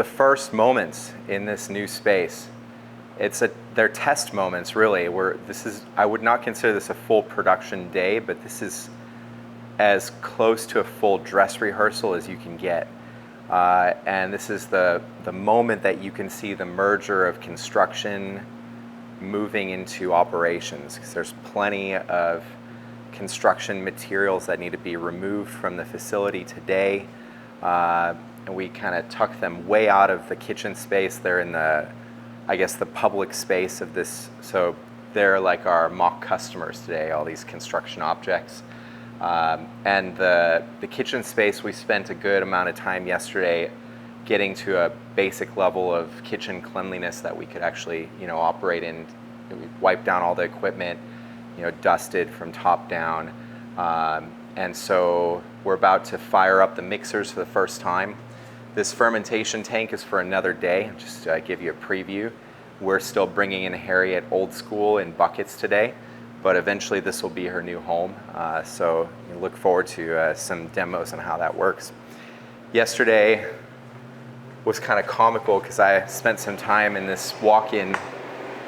the first moments in this new space. They're test moments, really. I would not consider this a full production day, but this is as close to a full dress rehearsal as you can get. And this is the moment that you can see the merger of construction moving into operations, because there's plenty of construction materials that need to be removed from the facility today. And we kind of tuck them way out of the kitchen space. They're in the public space of this. So they're like our mock customers today, all these construction objects. And the kitchen space, we spent a good amount of time yesterday getting to a basic level of kitchen cleanliness that we could actually, operate in. We wiped down all the equipment, dusted from top down. And so we're about to fire up the mixers for the first time. This fermentation tank is for another day, just to give you a preview. We're still bringing in Harriet old school in buckets today, but eventually this will be her new home. So you look forward to some demos on how that works. Yesterday was kind of comical because I spent some time in this walk-in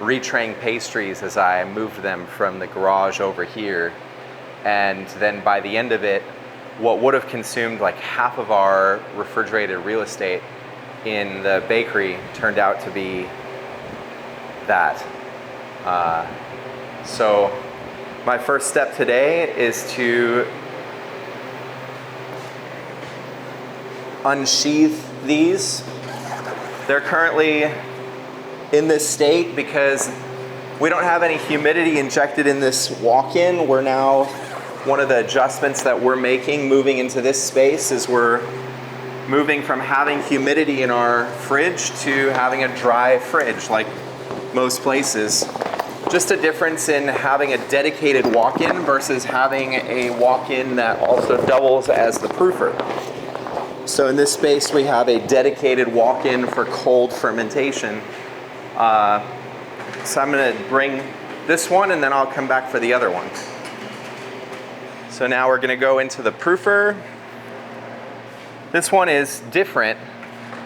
retraying pastries as I moved them from the garage over here. And then by the end of it, what would have consumed like half of our refrigerated real estate in the bakery turned out to be that. So my first step today is to unsheath these. They're currently in this state because we don't have any humidity injected in this walk-in. We're now, one of the adjustments that we're making moving into this space is we're moving from having humidity in our fridge to having a dry fridge like most places. Just a difference in having a dedicated walk-in versus having a walk-in that also doubles as the proofer. So in this space we have a dedicated walk-in for cold fermentation. So I'm going to bring this one and then I'll come back for the other one. So now we're going to go into the proofer. This one is different.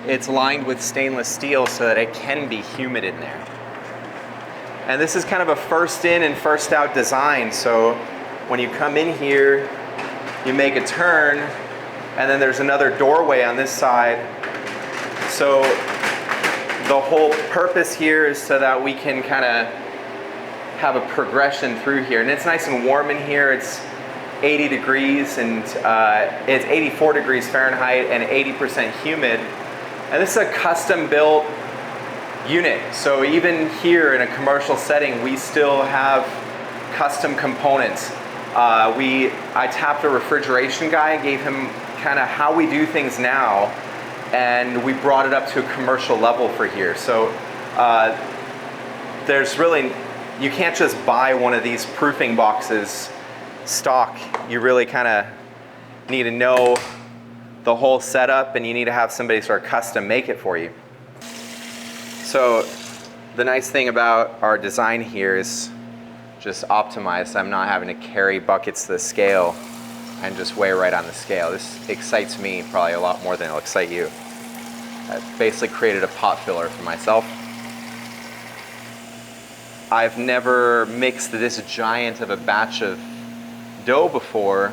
It's lined with stainless steel so that it can be humid in there. And this is kind of a first in and first out design. So when you come in here, you make a turn and then there's another doorway on this side. So the whole purpose here is so that we can kind of have a progression through here. And it's nice and warm in here. It's 80 degrees and it's 84 degrees Fahrenheit and 80% humid. And this is a custom built unit. So even here in a commercial setting, we still have custom components. I tapped a refrigeration guy and gave him kind of how we do things now, and we brought it up to a commercial level for here. So there's really, you can't just buy one of these proofing boxes stock. You really kind of need to know the whole setup, and you need to have somebody sort of custom make it for you. So the nice thing about our design here is just optimized. I'm not having to carry buckets to the scale and just weigh right on the scale. This excites me probably a lot more than it'll excite you. I've basically created a pot filler for myself. I've never mixed this giant of a batch of dough before,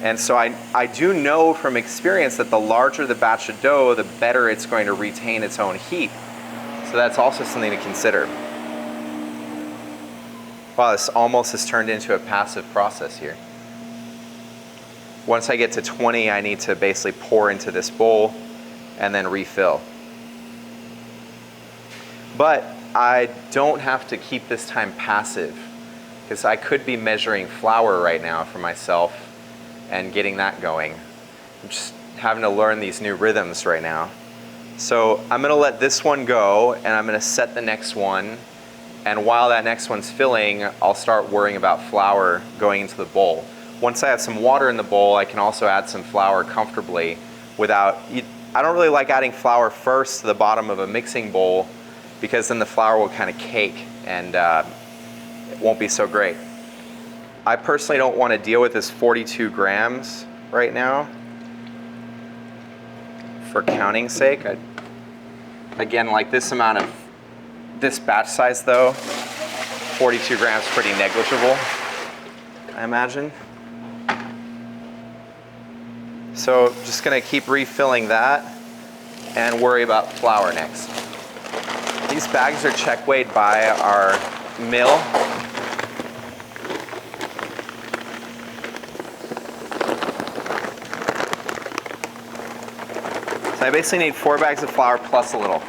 and so I do know from experience that the larger the batch of dough, the better it's going to retain its own heat. So that's also something to consider. Wow, this almost has turned into a passive process here. Once I get to 20, I need to basically pour into this bowl and then refill. But I don't have to keep this time passive, because I could be measuring flour right now for myself and getting that going. I'm just having to learn these new rhythms right now. So I'm going to let this one go, and I'm going to set the next one. And while that next one's filling, I'll start worrying about flour going into the bowl. Once I have some water in the bowl, I can also add some flour comfortably without, I don't really like adding flour first to the bottom of a mixing bowl, because then the flour will kind of cake and it won't be so great. I personally don't want to deal with this 42 grams right now. For counting's sake, Again, like this amount of, this batch size though, 42 grams, pretty negligible, I imagine. So just gonna keep refilling that and worry about flour next. These bags are check weighed by our mill. So I basically need 4 bags of flour plus a little.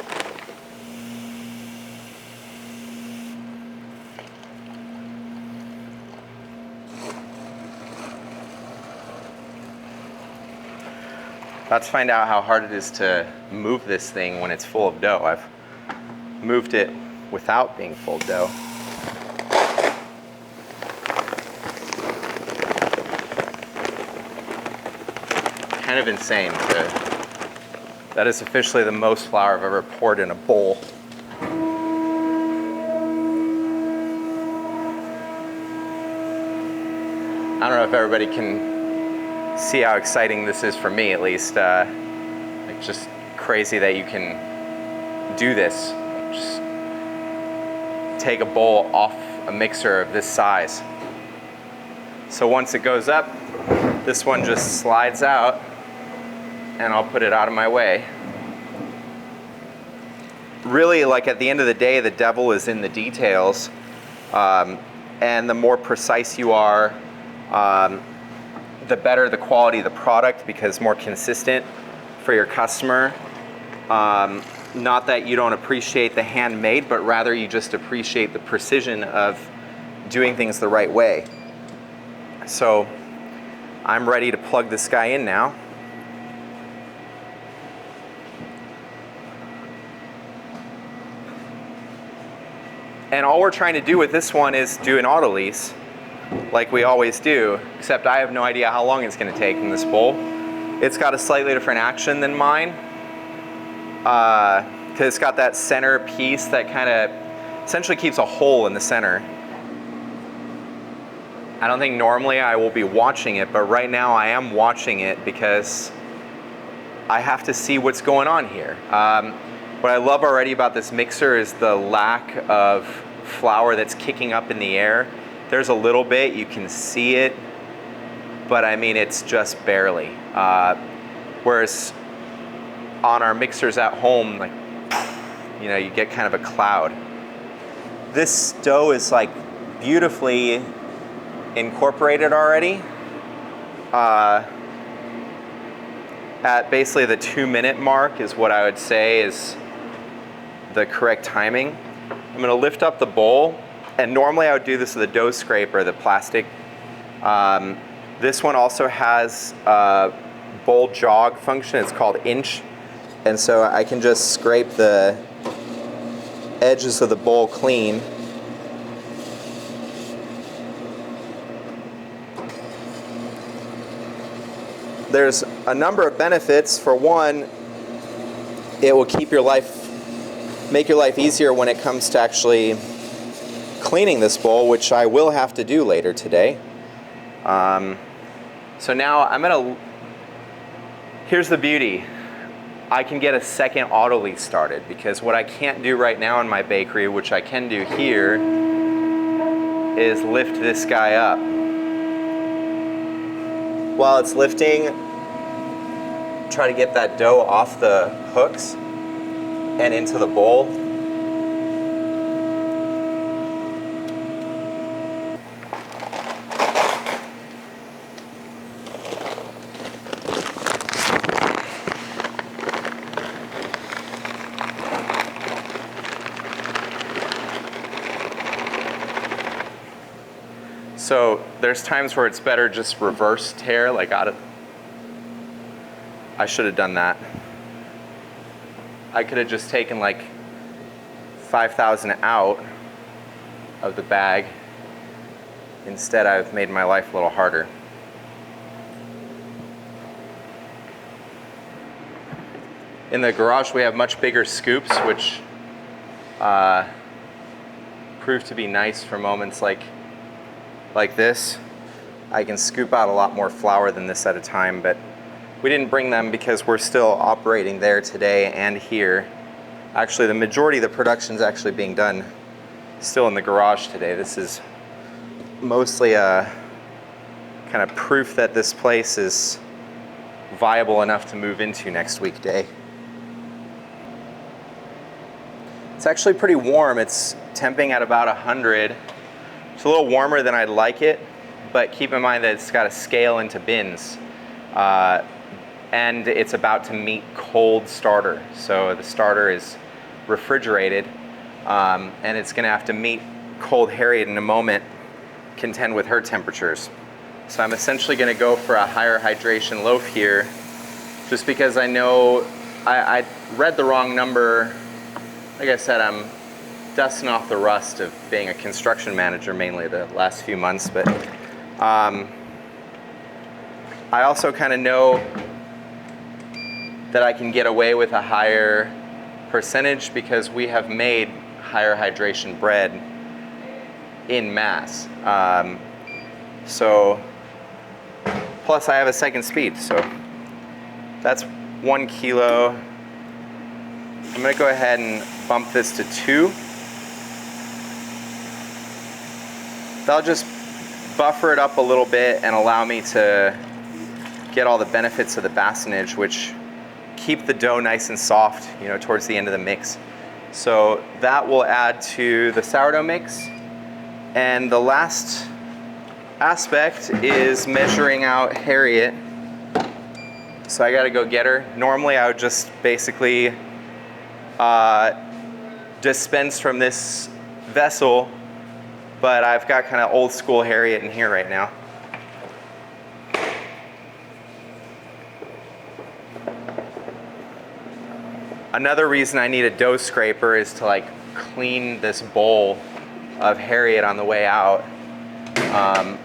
About to find out how hard it is to move this thing when it's full of dough. I've moved it without being full of dough. Kind of insane that is officially the most flour I've ever poured in a bowl. I don't know if everybody can see how exciting this is for me, at least. Like, just crazy that you can do this. Just take a bowl off a mixer of this size. So once it goes up, this one just slides out and I'll put it out of my way. Really, like, at the end of the day, the devil is in the details. And the more precise you are, the better the quality of the product, because more consistent for your customer. Not that you don't appreciate the handmade, but rather you just appreciate the precision of doing things the right way. So I'm ready to plug this guy in now. And all we're trying to do with this one is do an Autolyse, like we always do, except I have no idea how long it's going to take in this bowl. It's got a slightly different action than mine, because it's got that center piece that kind of essentially keeps a hole in the center. I don't think normally I will be watching it, but right now I am watching it because I have to see what's going on here. What I love already about this mixer is the lack of flour that's kicking up in the air. There's a little bit, you can see it, but I mean, it's just barely. Whereas on our mixers at home, like, you know, you get kind of a cloud. This dough is like beautifully incorporated already. At basically the 2-minute mark is what I would say is the correct timing. I'm gonna lift up the bowl. And normally I would do this with a dough scraper, the plastic. This one also has a bowl jog function. It's called inch. And so I can just scrape the edges of the bowl clean. There's a number of benefits. For one, it will keep your life, make your life easier when it comes to actually cleaning this bowl, which I will have to do later today. So now here's the beauty. I can get a second Autolyse started, because what I can't do right now in my bakery, which I can do here, is lift this guy up. While it's lifting, try to get that dough off the hooks and into the bowl. So there's times where it's better just reverse tear, like out of, I should have done that. I could have just taken like 5,000 out of the bag. Instead, I've made my life a little harder. In the garage, we have much bigger scoops, which prove to be nice for moments like this. I can scoop out a lot more flour than this at a time, but we didn't bring them because we're still operating there today and here. Actually, the majority of the production is actually being done still in the garage today. This is mostly a kind of proof that this place is viable enough to move into next weekday. It's actually pretty warm. It's temping at about 100. It's a little warmer than I'd like it, but keep in mind that it's got to scale into bins. And it's about to meet cold starter. So the starter is refrigerated, and it's gonna have to meet cold Harriet in a moment, contend with her temperatures. So I'm essentially gonna go for a higher hydration loaf here, just because I know I read the wrong number. Like I said, I'm dusting off the rust of being a construction manager mainly the last few months, but I also kind of know that I can get away with a higher percentage because we have made higher hydration bread in mass. So plus I have a second speed, so that's 1 kilo. I'm gonna go ahead and bump this to 2. That'll just buffer it up a little bit and allow me to get all the benefits of the bassonage, which keep the dough nice and soft, you know, towards the end of the mix. So that will add to the sourdough mix. And the last aspect is measuring out Harriet. So I gotta go get her. Normally I would just basically dispense from this vessel, but I've got kind of old school Harriet in here right now. Another reason I need a dough scraper is to like clean this bowl of Harriet on the way out. I'm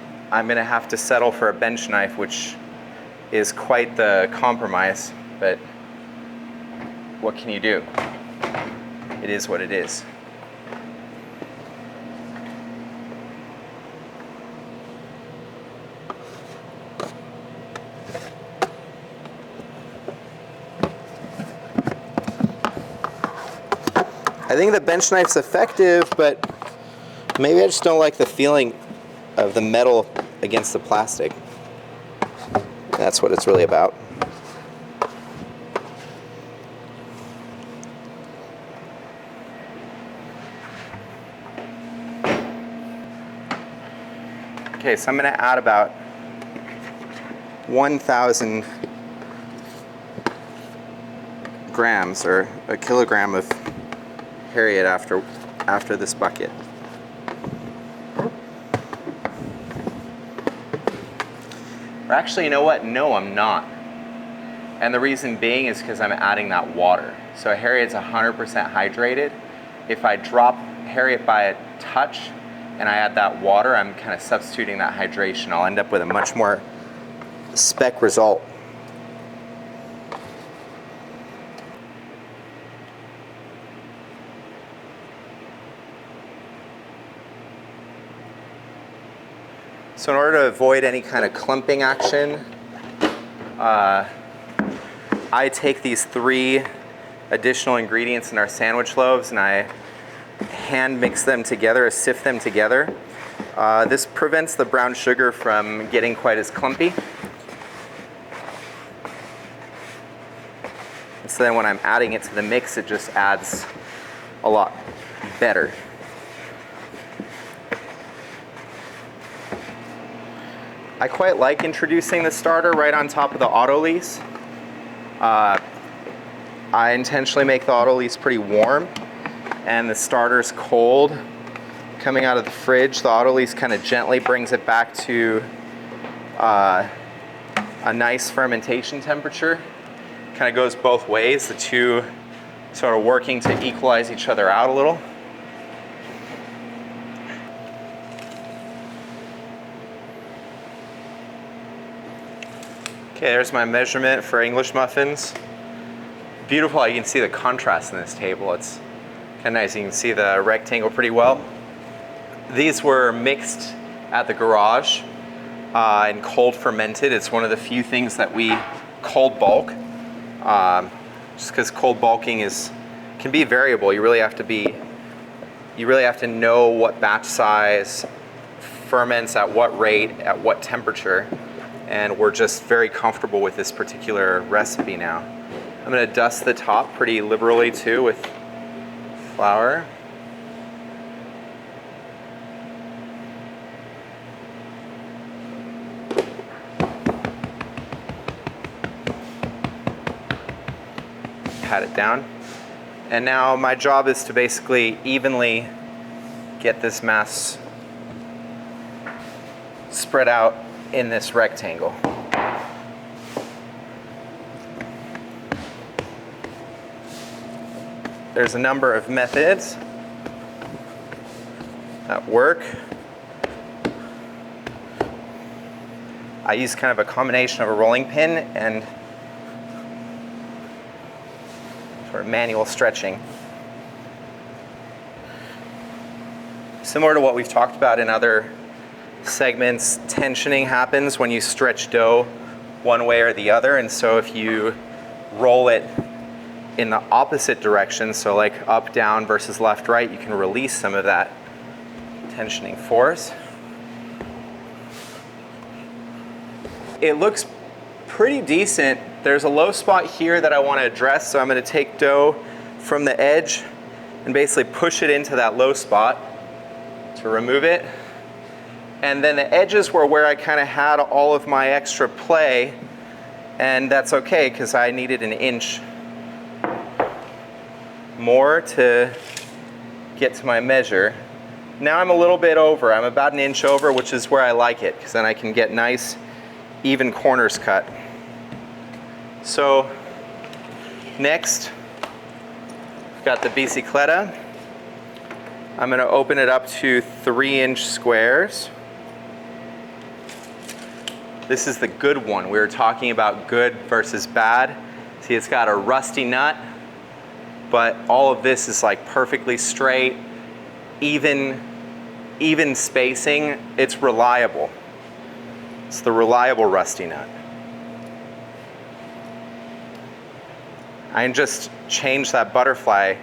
gonna have to settle for a bench knife, which is quite the compromise, but what can you do? It is what it is. I think the bench knife's effective, but maybe I just don't like the feeling of the metal against the plastic. That's what it's really about. Okay, so I'm going to add about 1,000 grams or a kilogram of Harriet after this bucket. Or actually, you know what? No, I'm not. And the reason being is because I'm adding that water. So Harriet's 100% hydrated. If I drop Harriet by a touch and I add that water, I'm kind of substituting that hydration. I'll end up with a much more spec result. So in order to avoid any kind of clumping action, I take these 3 additional ingredients in our sandwich loaves and I hand mix them together, sift them together. This prevents the brown sugar from getting quite as clumpy. So then when I'm adding it to the mix, it just adds a lot better. I quite like introducing the starter right on top of the Autolyse. I intentionally make the Autolyse pretty warm and the starter's cold. Coming out of the fridge, the Autolyse kind of gently brings it back to a nice fermentation temperature. Kind of goes both ways, the two sort of working to equalize each other out a little. Okay, there's my measurement for English muffins. Beautiful how you can see the contrast in this table. It's kind of nice. You can see the rectangle pretty well. These were mixed at the garage and cold fermented. It's one of the few things that we cold bulk, just because cold bulking can be variable. You really have to know what batch size, ferments at what rate, at what temperature, and we're just very comfortable with this particular recipe now. I'm going to dust the top pretty liberally too with flour. Pat it down. And now my job is to basically evenly get this mass spread out in this rectangle. There's a number of methods that work. I use kind of a combination of a rolling pin and sort of manual stretching. Similar to what we've talked about in other segments, tensioning happens when you stretch dough one way or the other, and so if you roll it in the opposite direction, so like up, down versus left, right, you can release some of that tensioning force. It looks pretty decent. There's a low spot here that I want to address, so I'm going to take dough from the edge and basically push it into that low spot to remove it. And then the edges were where I kind of had all of my extra play, and that's okay because I needed an inch more to get to my measure. Now I'm a little bit over. I'm about an inch over, which is where I like it because then I can get nice, even corners cut. So next, I've got the bicicleta. I'm going to open it up to 3-inch squares. This is the good one. We were talking about good versus bad. See, it's got a rusty nut, but all of this is like perfectly straight, even spacing. It's reliable. It's the reliable rusty nut. I can just change that butterfly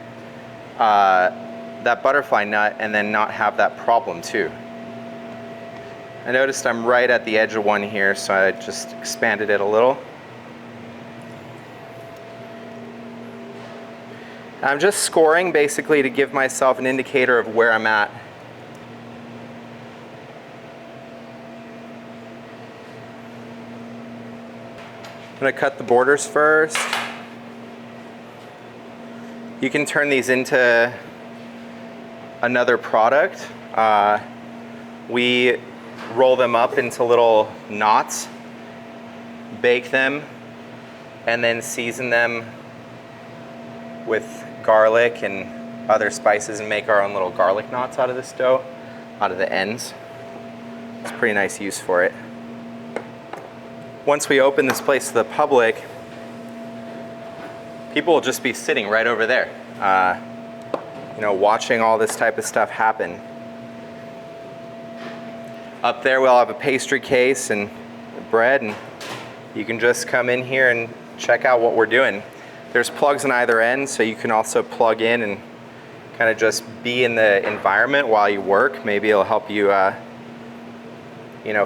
nut and then not have that problem too. I noticed I'm right at the edge of one here, so I just expanded it a little. I'm just scoring basically to give myself an indicator of where I'm at. I'm going to cut the borders first. You can turn these into another product. We roll them up into little knots, bake them, and then season them with garlic and other spices and make our own little garlic knots out of this dough, out of the ends. It's a pretty nice use for it. Once we open this place to the public, people will just be sitting right over there, watching all this type of stuff happen. Up there we'll have a pastry case and bread, and you can just come in here and check out what we're doing. There's plugs on either end, so you can also plug in and kind of just be in the environment while you work. Maybe it'll help you,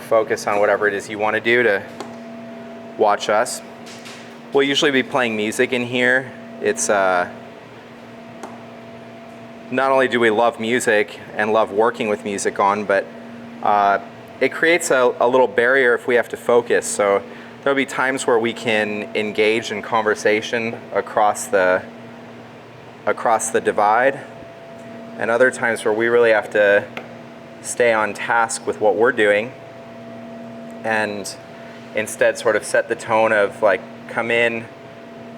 focus on whatever it is you want to do to watch us. We'll usually be playing music in here. It's not only do we love music and love working with music on, but it creates a little barrier if we have to focus. So there'll be times where we can engage in conversation across the divide, and other times where we really have to stay on task with what we're doing and instead sort of set the tone of like, come in,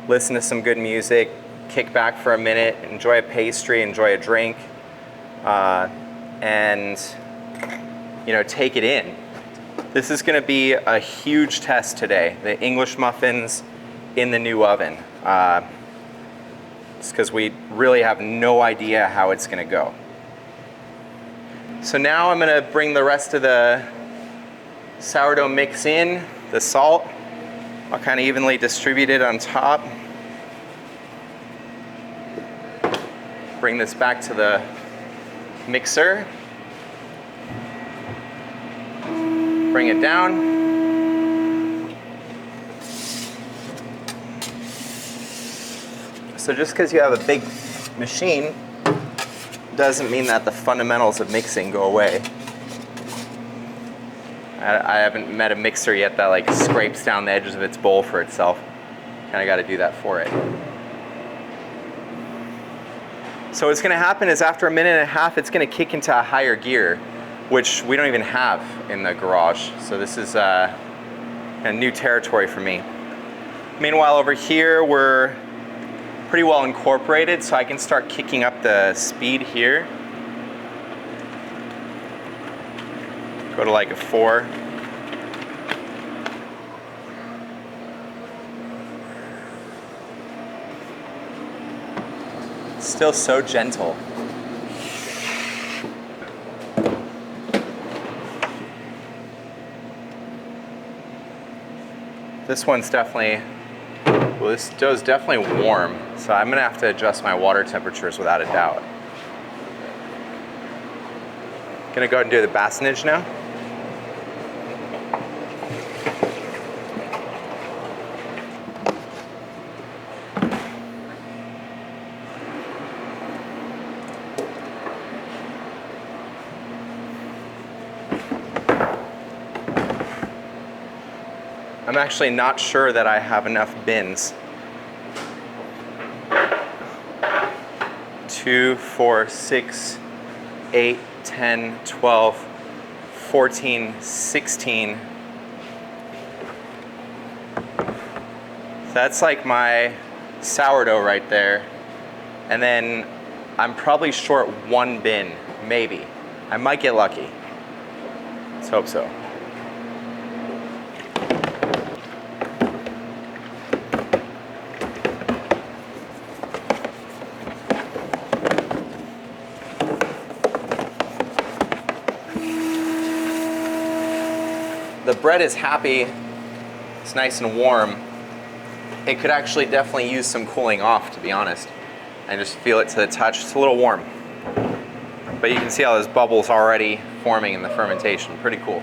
listen to some good music, kick back for a minute, enjoy a pastry, enjoy a drink, and take it in. This is going to be a huge test today, the English muffins in the new oven. It's because we really have no idea how it's going to go. So now I'm going to bring the rest of the sourdough mix in, the salt. I'll kind of evenly distribute it on top. bring this back to the mixer. Bring it down. So just because you have a big machine doesn't mean that the fundamentals of mixing go away. I haven't met a mixer yet that like scrapes down the edges of its bowl for itself. Kind of got to do that for it. So what's going to happen is after a minute and a half, it's going to kick into a higher gear, which we don't even have in the garage. So this is a new territory for me. Meanwhile, over here, we're pretty well incorporated, so I can start kicking up the speed here. Go to like a 4. Still so gentle. This one's definitely, well, this dough's definitely warm, so I'm gonna have to adjust my water temperatures without a doubt. Gonna go ahead and do the bassonage now. I'm actually not sure that I have enough bins. 2, 4, 6, 8, 10, 12, 14, 16. That's like my sourdough right there. And then I'm probably short 1 bin, maybe. I might get lucky. Let's hope so. The bread is happy, it's nice and warm. It could actually definitely use some cooling off, to be honest. I just feel it to the touch, it's a little warm. But you can see how those bubbles already forming in the fermentation, pretty cool.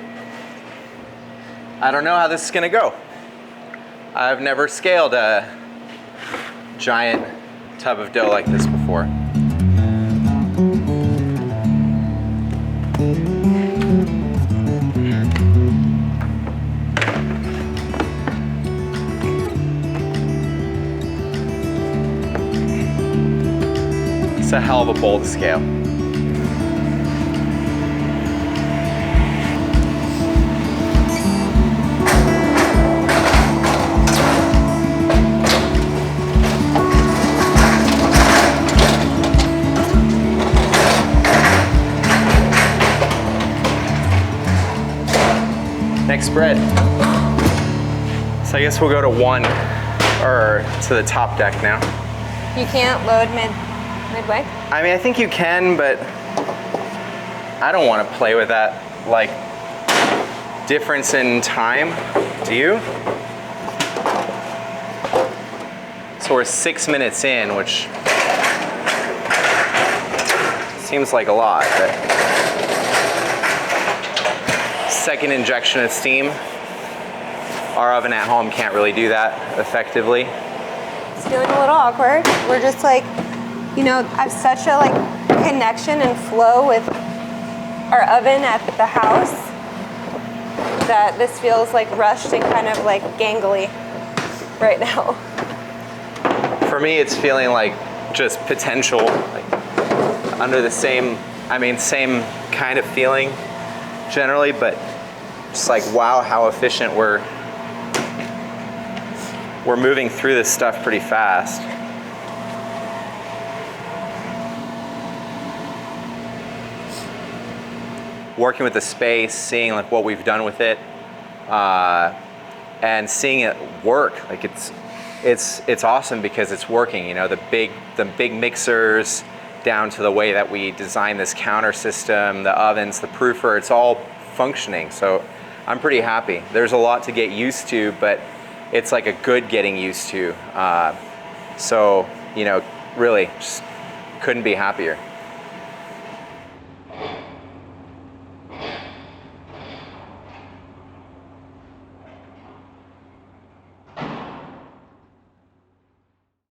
I don't know how this is gonna go. I've never scaled a giant tub of dough like this before. It's a hell of a bowl to scale. Next bread. So I guess we'll go to 1 or to the top deck now. You can't load midway? I mean, I think you can, but I don't want to play with that, like, difference in time. Do you? So we're 6 minutes in, which seems like a lot, but second injection of steam. Our oven at home can't really do that effectively. It's feeling a little awkward. We're just like, you know, I have such a like connection and flow with our oven at the house that this feels like rushed and kind of like gangly right now. For me, it's feeling like just potential, like under the same, I mean, same kind of feeling generally, but just like, wow, how efficient we're moving through this stuff pretty fast. Working with the space, seeing like what we've done with it, and seeing it work. Like it's awesome because it's working. You know, the big mixers down to the way that we design this counter system, the ovens, the proofer, it's all functioning. So I'm pretty happy. There's a lot to get used to, but it's like a good getting used to. So, you know, really just Couldn't be happier.